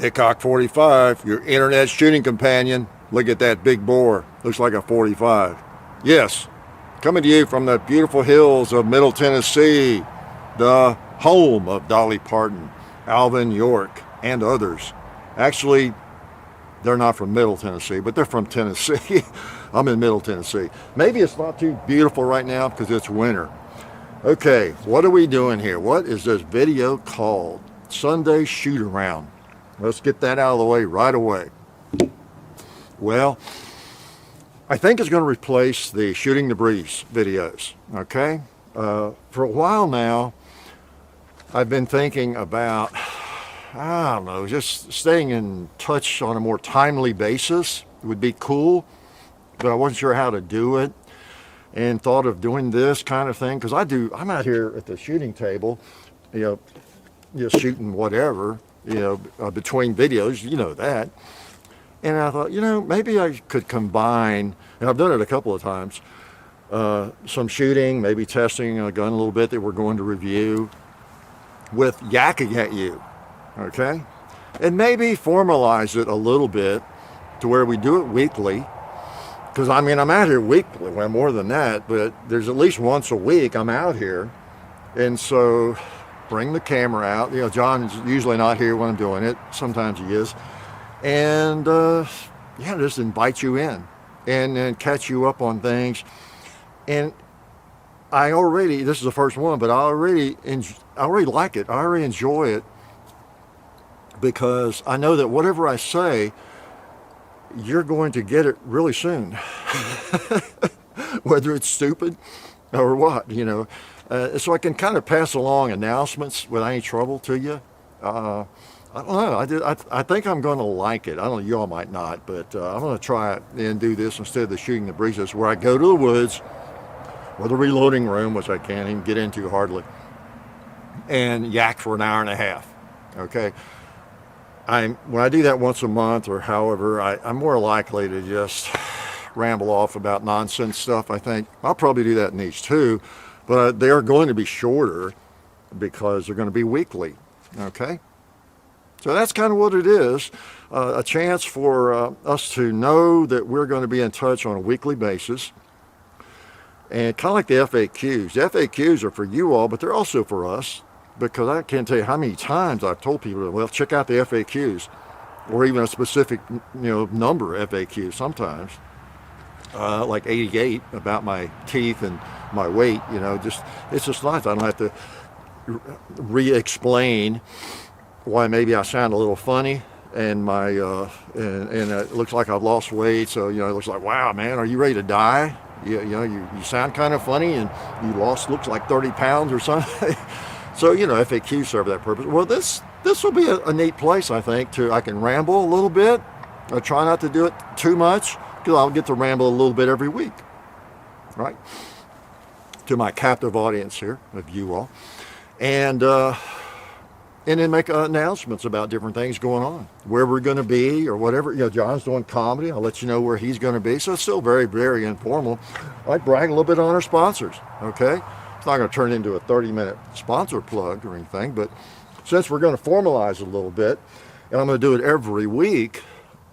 Hickok 45, your internet shooting companion. Look at that big bore. Looks like a 45. Yes, coming to you from the beautiful hills of Middle Tennessee, the home of Dolly Parton, Alvin York, and others. Actually, they're not from Middle Tennessee, but they're from Tennessee. I'm in Middle Tennessee. Maybe it's not too beautiful right now because it's winter. Okay, what are we doing here? What is this video called? Sunday Shoot-Around. Let's get that out of the way right away. Well, I think it's going to replace the Shooting the Breeze videos, okay? For a while now, I've been thinking about, I don't know, just staying in touch on a more timely basis would be cool, but I wasn't sure how to do it, and thought of doing this kind of thing, because I'm out here at the shooting table, just shooting whatever, between videos, you know that. And I thought, maybe I could combine, and I've done it a couple of times, some shooting, maybe testing a gun a little bit that we're going to review, with yakking at you, okay? And maybe formalize it a little bit to where we do it weekly, because I'm out here weekly, well, more than that, but there's at least once a week I'm out here. And so bring the camera out. John's usually not here when I'm doing it. Sometimes he is. And just invite you in and catch you up on things. And this is the first one, but I already like it. I already enjoy it, because I know that whatever I say, you're going to get it really soon. Whether it's stupid or what, so I can kind of pass along announcements without any trouble to you. I don't know. I think I'm going to like it. I don't know. Y'all might not, but I'm going to try it and do this instead of the Shooting the Breezes, where I go to the woods or the reloading room, which I can't even get into hardly, and yak for an hour and a half. Okay. When I do that once a month or however, I'm more likely to just ramble off about nonsense stuff. I think I'll probably do that in these too, but they are going to be shorter because they're going to be weekly. Okay. So that's kind of what it is, a chance for us to know that we're going to be in touch on a weekly basis. And kind of like the FAQs. The FAQs are for you all, but they're also for us, because I can't tell you how many times I've told people, well, check out the FAQs, or even a specific number of FAQs sometimes, like 88 about my teeth and my weight. It's just nice. I don't have to re-explain why maybe I sound a little funny, and my and it looks like I've lost weight. So it looks like, wow, man, are you ready to die? You sound kind of funny, and you looks like 30 pounds or something. So FAQs serve that purpose. Well, this will be a neat place, I think. I can ramble a little bit. I try not to do it too much, because I'll get to ramble a little bit every week, right? To my captive audience here of you all, and then make announcements about different things going on, where we're going to be or whatever. John's doing comedy. I'll let you know where he's going to be. So it's still very, very informal. I brag a little bit on our sponsors, okay? It's not going to turn into a 30-minute sponsor plug or anything, but since we're going to formalize it a little bit, and I'm going to do it every week,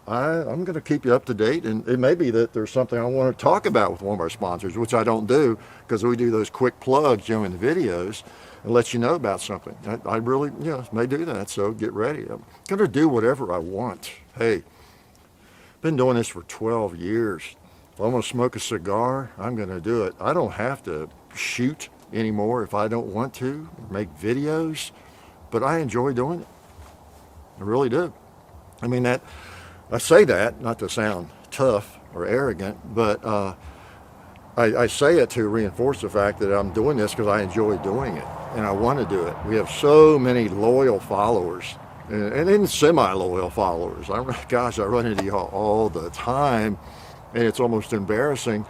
I'm going to keep you up to date. And it may be that there's something I want to talk about with one of our sponsors, which I don't do, because we do those quick plugs, in the videos, and let you know about something. I really, may do that, so get ready. I'm going to do whatever I want. Hey, been doing this for 12 years. If I want to smoke a cigar, I'm going to do it. I don't have to shoot anymore if I don't want to, make videos, but I enjoy doing it. I really do. I say that, not to sound tough or arrogant, but I say it to reinforce the fact that I'm doing this because I enjoy doing it, and I want to do it. We have so many loyal followers, and even semi-loyal followers. I run into y'all all the time, and it's almost embarrassing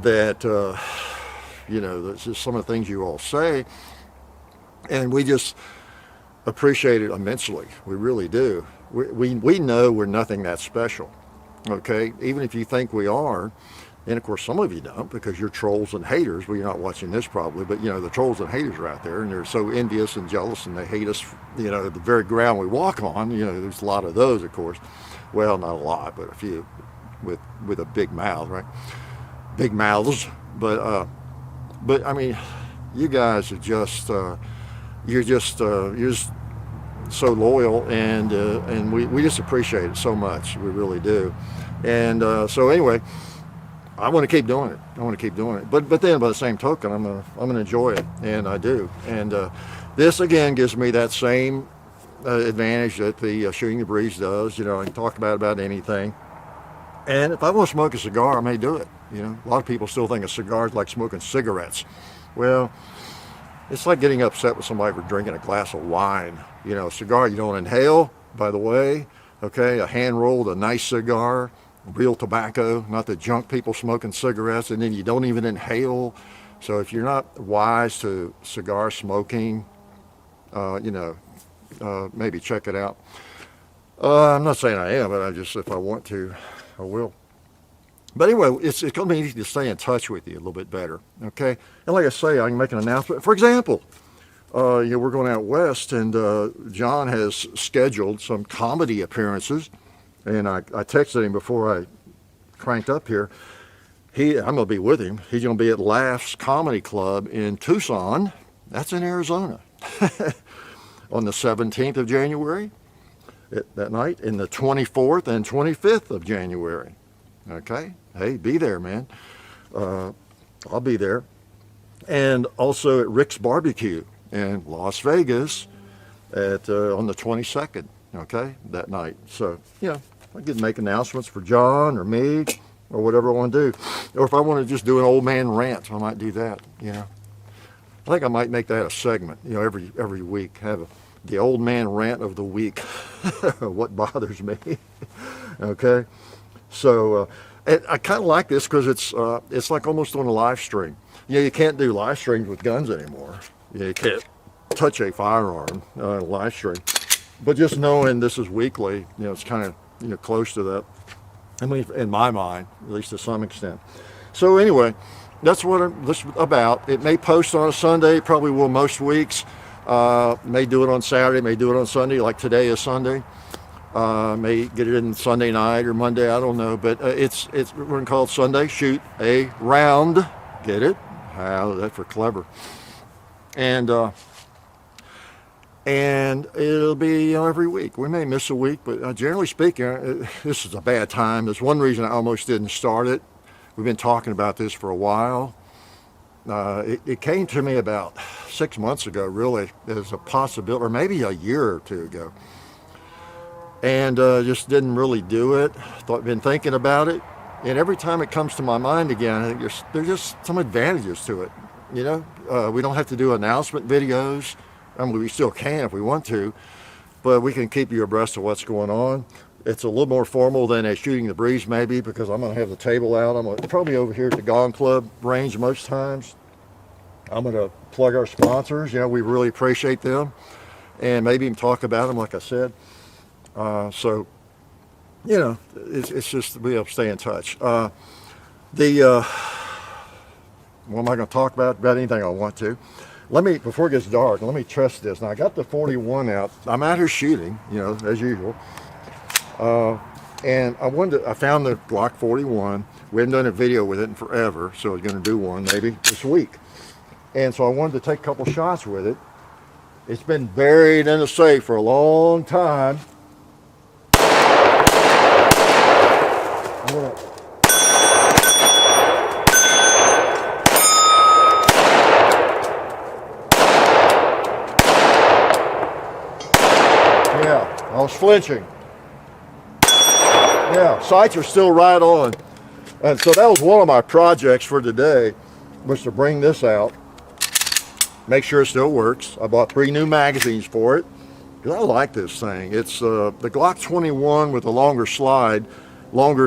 that, that's just some of the things you all say, and we just appreciate it immensely. We really do. We know we're nothing that special, okay? Even if you think we are, And of course, some of you don't because you're trolls and haters. Well, you're not watching this probably, but the trolls and haters are out there, and they're so envious and jealous, and they hate us, the very ground we walk on. There's a lot of those, of course. Well, not a lot, but a few with a big mouth, right? Big mouths. But I mean, you guys are just you're just so loyal, and we just appreciate it so much. We really do. And so anyway, I want to keep doing it. But then by the same token, I'm gonna enjoy it, and I do. And this again gives me that same advantage that the Shooting the Breeze does. I can talk about anything. And if I want to smoke a cigar, I may do it. A lot of people still think a cigar is like smoking cigarettes. Well, it's like getting upset with somebody for drinking a glass of wine. A cigar you don't inhale, by the way. Okay, a hand-rolled, a nice cigar, real tobacco, not the junk people smoking cigarettes, and then you don't even inhale. So if you're not wise to cigar smoking, maybe check it out. I'm not saying I am, but if I want to, I will. But anyway, it's going to be easy to stay in touch with you a little bit better, okay? And like I say, I can make an announcement. For example, we're going out west, and John has scheduled some comedy appearances, and I texted him before I cranked up here. I'm going to be with him. He's going to be at Laughs Comedy Club in Tucson. That's in Arizona. On the 17th of January, that night, and the 24th and 25th of January. Okay? Hey, be there, man. I'll be there. And also at Rick's Barbecue in Las Vegas on the 22nd, okay, that night. So, I could make announcements for John or me or whatever I want to do. Or if I want to just do an old man rant, I might do that, I think I might make that a segment, every week, have the old man rant of the week, what bothers me, okay? So I kind of like this because it's like almost doing a live stream. You can't do live streams with guns anymore. You can't touch a firearm live stream. But just knowing this is weekly, it's kind of close to that. I mean, in my mind, at least to some extent. So anyway, that's what this is about. It may post on a Sunday, probably will most weeks. May do it on Saturday, may do it on Sunday, like today is Sunday. May get it in Sunday night or Monday, I don't know. But we're going to call it Sunday Shoot a Round. Get it? How's that for clever? And it'll be every week. We may miss a week, but generally speaking, this is a bad time. There's one reason I almost didn't start it. We've been talking about this for a while. It came to me about 6 months ago, really, as a possibility, or maybe a year or two ago. And just didn't really do it. Been thinking about it. And every time it comes to my mind again, I think there's just some advantages to it. We don't have to do announcement videos. I mean, we still can if we want to, but we can keep you abreast of what's going on. It's a little more formal than a Shooting the Breeze maybe, because I'm going to have the table out. I'm probably over here at the Gong Club range most times. I'm going to plug our sponsors. We really appreciate them, and maybe even talk about them, like I said. So, it's just to be able to stay in touch. What am I going to talk about? About anything I want to. Before it gets dark, let me test this. Now, I got the 41 out. I'm out here shooting, as usual. And I found the Glock 41. We haven't done a video with it in forever, so I was going to do one maybe this week. And so I wanted to take a couple shots with it. It's been buried in a safe for a long time. I was flinching. Yeah, sights are still right on. And so that was one of my projects for today, was to bring this out, make sure it still works. I bought 3 new magazines for it, because I like this thing. It's the Glock 21 with a longer,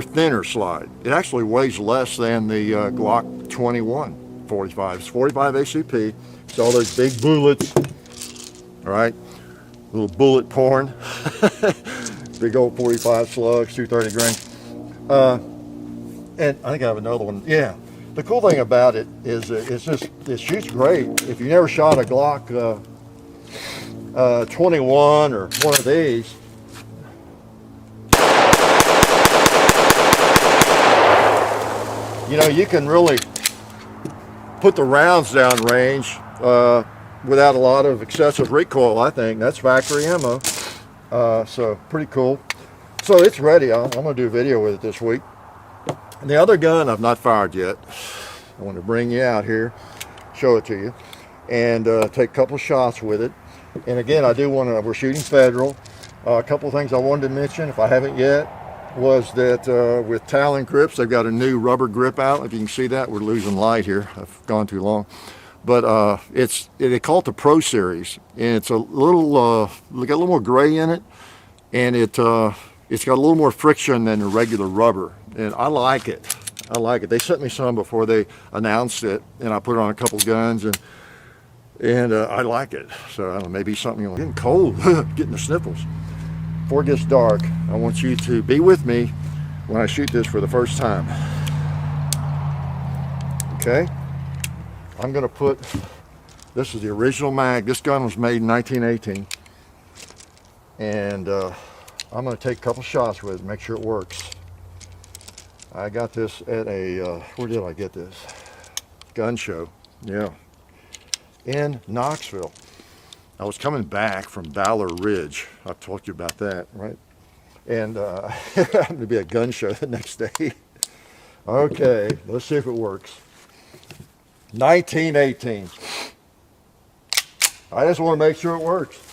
thinner slide. It actually weighs less than the Glock 21 45. It's 45 ACP. It's all those big bullets, all right? Little bullet porn. Big old 45 slugs, 230 grain. And I think I have another one. Yeah. The cool thing about it is it shoots great. If you never shot a Glock 21 or one of these, you know, you can really put the rounds down range without a lot of excessive recoil, I think. That's factory ammo. So pretty cool. So it's ready. I'm going to do a video with it this week. And the other gun I've not fired yet. I want to bring you out here, show it to you, and take a couple shots with it. And again, I do want to, we're shooting federal. A couple things I wanted to mention, if I haven't yet, was that with Talon grips, they've got a new rubber grip out. If you can see that, we're losing light here. I've gone too long. But they call it the Pro Series, and it's a little, got a little more gray in it, and it's got a little more friction than the regular rubber, and I like it. I like it. They sent me some before they announced it, and I put it on a couple guns, and I like it. So I don't know, maybe something. Getting cold, getting the sniffles. Before it gets dark, I want you to be with me when I shoot this for the first time. Okay? I'm going to put, this is the original mag. This gun was made in 1918. And I'm going to take a couple shots with it, make sure it works. I got this at a, where did I get this? Gun show, yeah, in Knoxville. I was coming back from Valor Ridge. I've told you about that, right? And it happened to be a gun show the next day. Okay, let's see if it works. 1918. I just want to make sure it works.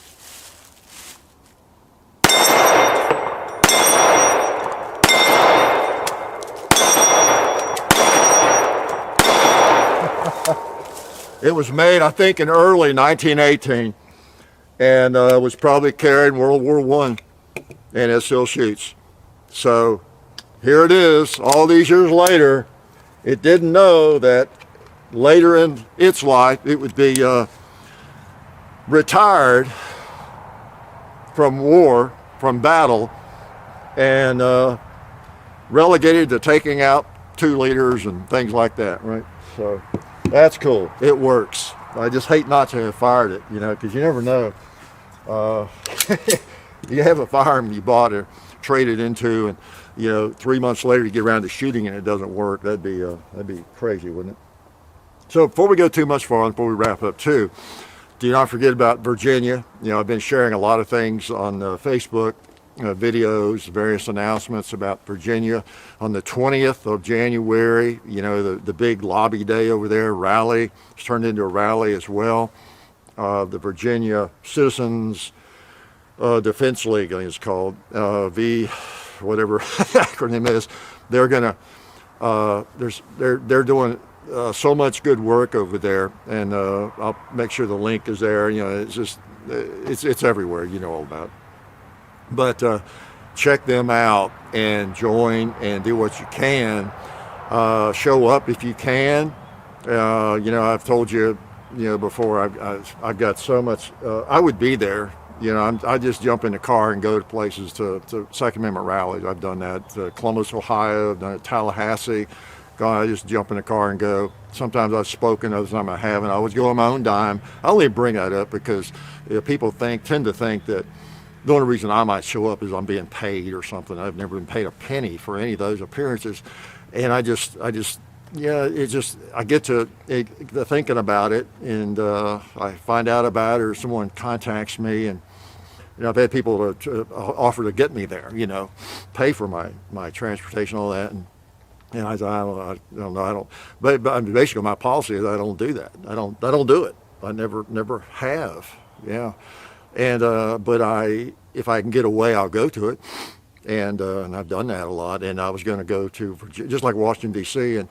It was made, I think, in early 1918, and was probably carried in World War I, and it still shoots. So here it is, all these years later. It didn't know that later in its life it would be retired from war, from battle, and relegated to taking out 2 liters and things like that, right? So that's cool. It works. I just hate not to have fired it, you know, because you never know. You have a firearm you bought or traded into, and you know, 3 months later you get around to shooting and it doesn't work. That'd be crazy, wouldn't it? So before we go too much farther, before we wrap up too, do not forget about Virginia. You know, I've been sharing a lot of things on Facebook, videos, various announcements about Virginia. On the 20th of January, you know, the big lobby day over there, rally, it's turned into a rally as well. The Virginia Citizens Defense League, I think it's called, whatever the acronym is. They're gonna, they're doing so much good work over there, and I'll make sure the link is there. You know, it's just, it's everywhere. You know all about it. But check them out and join and do what you can. Show up if you can. You know, I've told you, you know, before, I've got so much. I would be there. You know, I just jump in the car and go to places to Second Amendment rallies. I've done that. Columbus, Ohio. I've done it. Tallahassee. I just jump in the car and go. Sometimes I've spoken, other times I haven't. I always go on my own dime. I only bring that up because people tend to think that the only reason I might show up is I'm being paid or something. I've never been paid a penny for any of those appearances. And I get to thinking about it, and I find out about it, or someone contacts me, and you know, I've had people to offer to get me there, you know, pay for my transportation, all that, and I said, I don't know. But basically my policy is I don't do that. I don't do it. I never have. Yeah. And but if I can get away, I'll go to it, and I've done that a lot. And I was going to go to Virginia, just like Washington D.C., and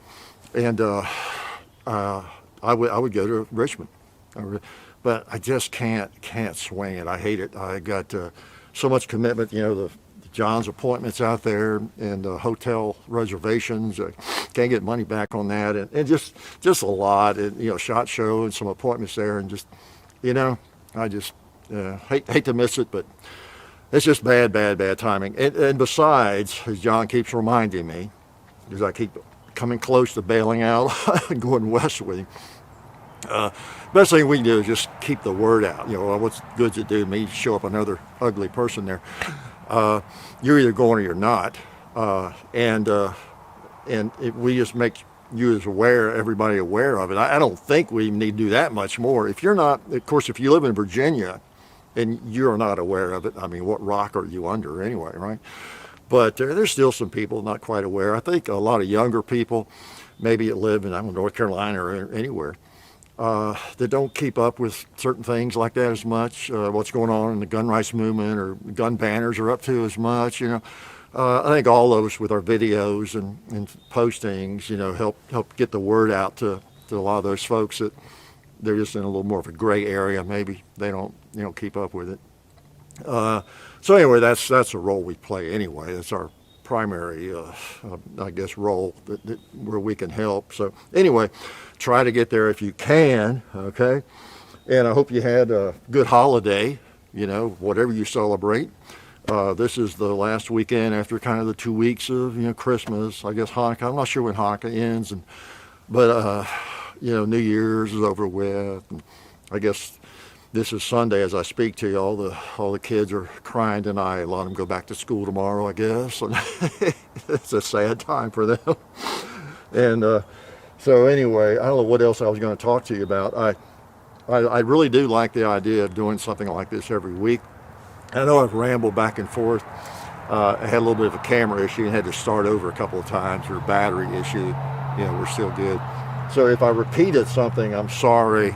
I would go to Richmond, but I just can't swing it. I hate it. I got so much commitment. You know, the John's appointments out there and hotel reservations. Can't get money back on that, and just a lot. And you know, SHOT Show and some appointments there, and just, you know, I just. Hate to miss it, but it's just bad timing. And besides, as John keeps reminding me, because I keep coming close to bailing out and going west with him. Best thing we can do is just keep the word out. What's good to do? Me show up another ugly person there. You're either going or you're not, we just make you as everybody aware of it. I don't think we need to do that much more. If you're not, of course, if you live in Virginia and you're not aware of it, I mean, what rock are you under anyway, right? But there's still some people not quite aware. I think a lot of younger people, maybe that live in, I don't know, North Carolina or anywhere, that don't keep up with certain things like that as much, what's going on in the gun rights movement or gun banners are up to as much, I think all of us with our videos and postings, help get the word out to a lot of those folks that they're just in a little more of a gray area. Maybe they don't keep up with it. So anyway, that's a role we play anyway. That's our primary, I guess, role where we can help. So anyway, try to get there if you can, okay? And I hope you had a good holiday, whatever you celebrate. This is the last weekend after kind of the 2 weeks of, Christmas, I guess Hanukkah. I'm not sure when Hanukkah ends, but New Year's is over with. And I guess this is Sunday as I speak to you. All the kids are crying tonight. A lot of them go back to school tomorrow, I guess. And it's a sad time for them. And so anyway, I don't know what else I was going to talk to you about. I really do like the idea of doing something like this every week. I know I've rambled back and forth. I had a little bit of a camera issue and had to start over a couple of times, or a battery issue. We're still good. So if I repeated something, I'm sorry.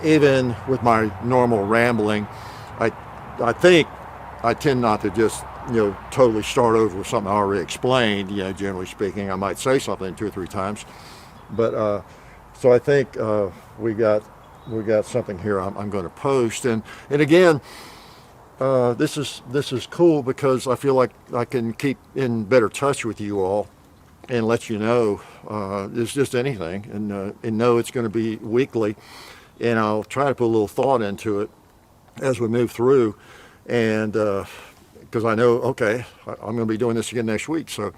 Even with my normal rambling, I think I tend not to just totally start over with something I already explained. Generally speaking, I might say something 2 or 3 times, but so I think we got something here I'm going to post, and again, this is cool because I feel like I can keep in better touch with you all and let you know it's just anything, and know it's going to be weekly, and I'll try to put a little thought into it as we move through, and because I know, okay, I'm going to be doing this again next week, so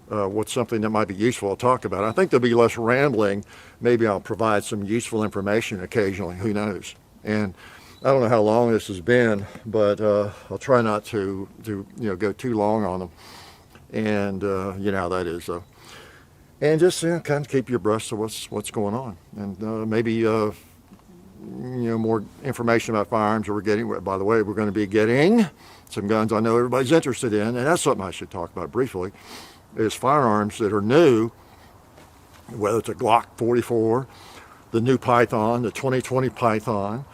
what's something that might be useful I'll talk about. I think there'll be less rambling. Maybe I'll provide some useful information occasionally, who knows. And I don't know how long this has been, but I'll try not to go too long on them. And you know how that is, though. And just kind of keep you abreast of what's going on, and maybe more information about firearms that we're getting. By the way, we're going to be getting some guns I know everybody's interested in, and that's something I should talk about briefly. Is firearms that are new, whether it's a Glock 44, the new Python, the 2020 Python,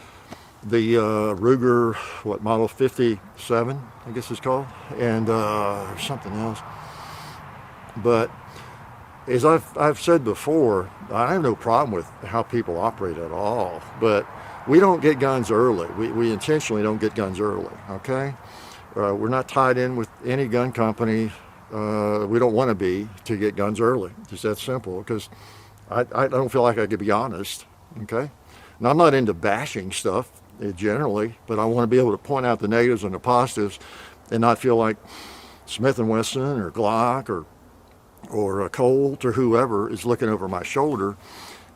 the Ruger, model 57, I guess it's called, and something else. But as I've said before, I have no problem with how people operate at all, but we don't get guns early. We intentionally don't get guns early, okay? We're not tied in with any gun company. We don't want to be to get guns early. Just that simple, because I don't feel like I could be honest, okay? And I'm not into bashing stuff generally, but I want to be able to point out the negatives and the positives and not feel like Smith & Wesson or Glock or a Colt or whoever is looking over my shoulder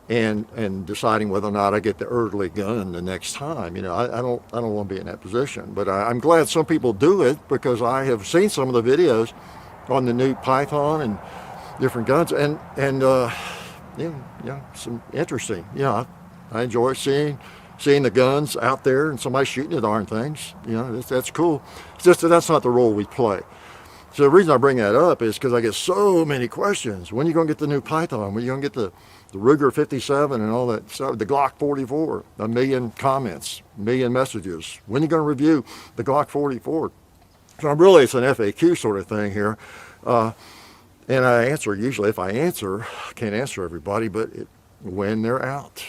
and deciding whether or not I get the early gun the next time. I don't want to be in that position, but I'm glad some people do it, because I have seen some of the videos on the new Python and different guns, and some interesting. I enjoy seeing the guns out there and somebody shooting the darn things. That's cool. It's just that that's not the role we play. So the reason I bring that up is because I get so many questions. When are you going to get the new Python? When are you going to get the Ruger 57 and all that stuff? The Glock 44, a million comments, a million messages. When are you going to review the Glock 44? So it's an FAQ sort of thing here. And I answer, usually if I answer, I can't answer everybody, but when they're out,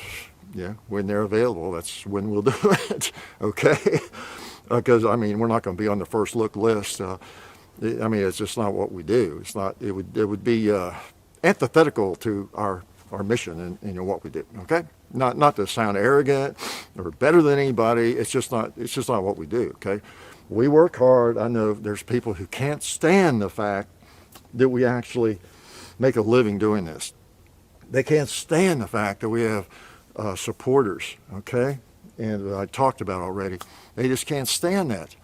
when they're available, that's when we'll do it, okay? Because, we're not going to be on the first look list. It's just not what we do. It's not. It would be antithetical to our mission and what we do. Okay, not to sound arrogant or better than anybody. It's just not what we do. Okay, we work hard. I know there's people who can't stand the fact that we actually make a living doing this. They can't stand the fact that we have supporters, okay? And I talked about already. They just can't stand that.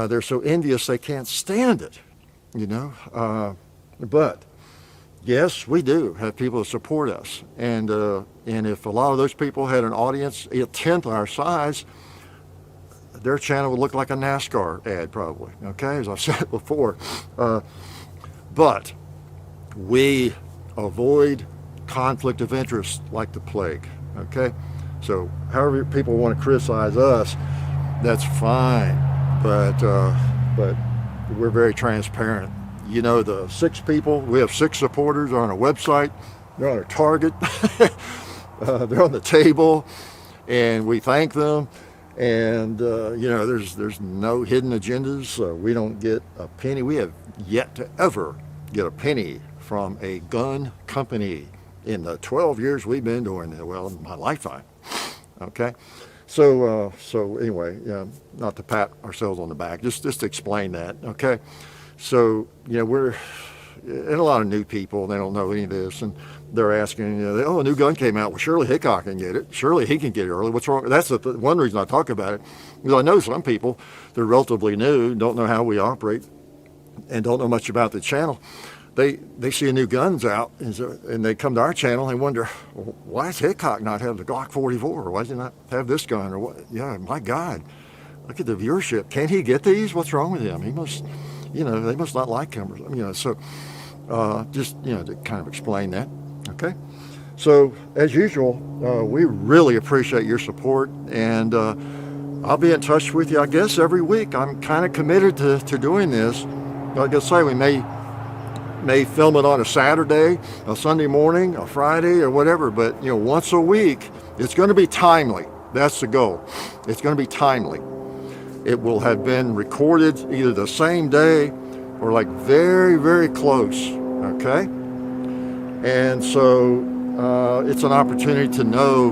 They're so envious they can't stand it, you know? But yes, we do have people that support us. And if a lot of those people had an audience a tenth our size, their channel would look like a NASCAR ad probably, okay, as I've said before. But we avoid conflict of interest like the plague, okay? So however people want to criticize us, that's fine, but we're very transparent. You know, the 6 people, we have 6 supporters on our website. They're on our target. They're on the table, and we thank them. And you know, there's no hidden agendas. We don't get a penny. We have yet to ever get a penny from a gun company in the 12 years we've been doing it. Well, in my lifetime. Okay. So anyway, not to pat ourselves on the back, just to explain that. Okay. So, you know, we're, and a lot of new people, they don't know any of this, and they're asking, you know, oh, a new gun came out. Well, surely Hickok can get it. Surely he can get it early. What's wrong? That's one reason I talk about it, because I know some people, they're relatively new, don't know how we operate, and don't know much about the channel. They see a new gun's out, and they come to our channel and wonder, well, why does Hickok not have the Glock 44? Why does he not have this gun? Or what? Yeah, my God, look at the viewership. Can't he get these? What's wrong with him? He must, you know, they must not like him. You know, so just, you know, to kind of explain that. Okay. So as usual, we really appreciate your support, and I'll be in touch with you, I guess, every week. I'm kind of committed to doing this. Like I say, we may film it on a Saturday, a Sunday morning, a Friday, or whatever, but you know, once a week, it's going to be timely. That's the goal. It's going to be timely. It will have been recorded either the same day or like very, very close, okay? And so it's an opportunity to know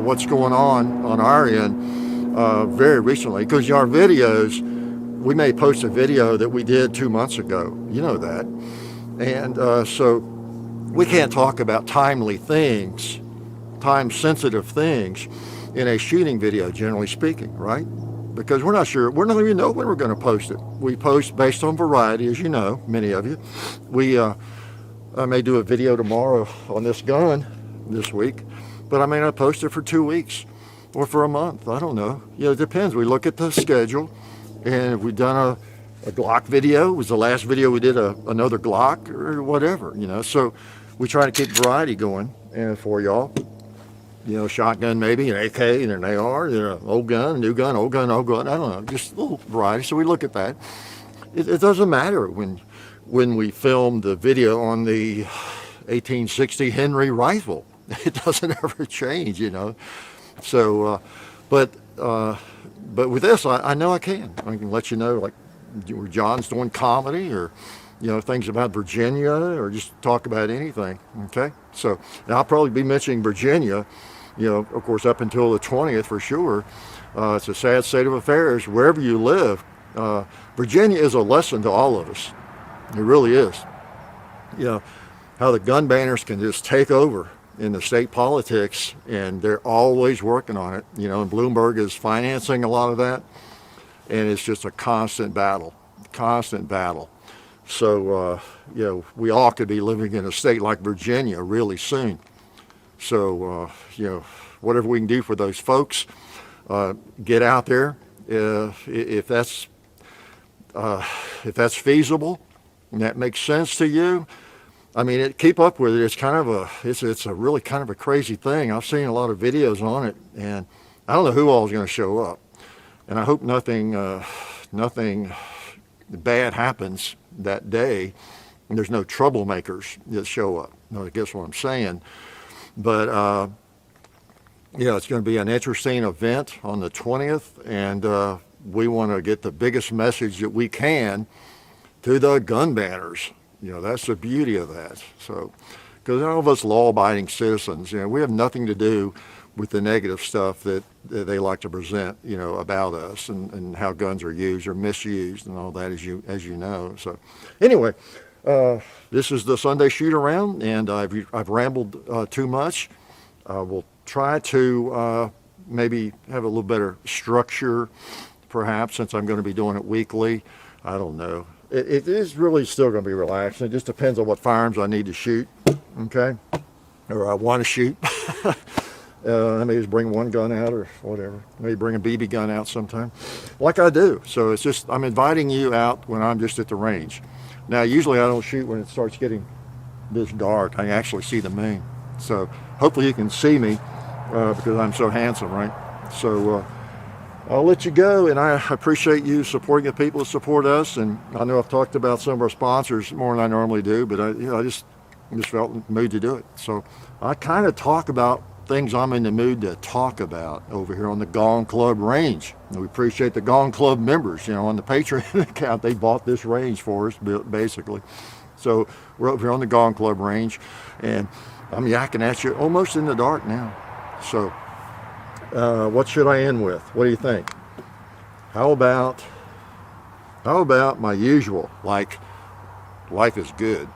what's going on our end very recently, because our videos, we may post a video that we did 2 months ago, you know that. And so we can't talk about timely things, time-sensitive things in a shooting video, generally speaking, right? Because we're not sure, we don't even know when we're going to post it. We post based on variety, as you know, many of you. I may do a video tomorrow on this gun this week, but I may not post it for 2 weeks or for a month. I don't know. You know, it depends. We look at the schedule. And if we've done a Glock video, was the last video we did another Glock or whatever, you know. So we try to keep variety going for y'all. You know, shotgun maybe, an AK and an AR, you know, old gun, new gun, old gun, old gun. I don't know, just a little variety. So we look at that. It doesn't matter when we film the video on the 1860 Henry rifle. It doesn't ever change, you know. So, but with this, I know I can let you know, like, where John's doing comedy, or, you know, things about Virginia, or just talk about anything, okay? So, and I'll probably be mentioning Virginia, you know, of course, up until the 20th for sure. It's a sad state of affairs wherever you live. Virginia is a lesson to all of us. It really is. You know, how the gun banners can just take over in the state politics, and they're always working on it, you know, and Bloomberg is financing a lot of that, and it's just a constant battle. So, you know, we all could be living in a state like Virginia really soon. So, you know, whatever we can do for those folks, get out there. If that's feasible and that makes sense to you, I mean, keep up with it. It's kind of it's a really kind of a crazy thing. I've seen a lot of videos on it, and I don't know who all is going to show up. And I hope nothing bad happens that day, and there's no troublemakers that show up. No, I guess what I'm saying. But yeah, it's going to be an interesting event on the 20th, and we want to get the biggest message that we can to the gun banners. You know, that's the beauty of that. So, because all of us law-abiding citizens, you know, we have nothing to do with the negative stuff that they like to present, you know, about us and how guns are used or misused and all that, as you know. So anyway, this is the Sunday shoot around, and I've rambled too much. We'll try to maybe have a little better structure, perhaps, since I'm going to be doing it weekly. I don't know. It is really still going to be relaxing. It just depends on what firearms I need to shoot, okay, or I want to shoot. I may just bring one gun out or whatever. Maybe bring a BB gun out sometime, like I do. So it's just, I'm inviting you out when I'm just at the range. Now, usually I don't shoot when it starts getting this dark. I can actually see the moon. So hopefully you can see me because I'm so handsome, right? So I'll let you go, and I appreciate you supporting the people that support us. And I know I've talked about some of our sponsors more than I normally do, but I just felt in the mood to do it. So I kind of talk about things I'm in the mood to talk about over here on the Gun Club range. And we appreciate the Gun Club members, you know, on the Patreon account. They bought this range for us, basically. So we're over here on the Gun Club range, and I'm yakking at you almost in the dark now. So what should I end with? What do you think? How about my usual, like, life is good.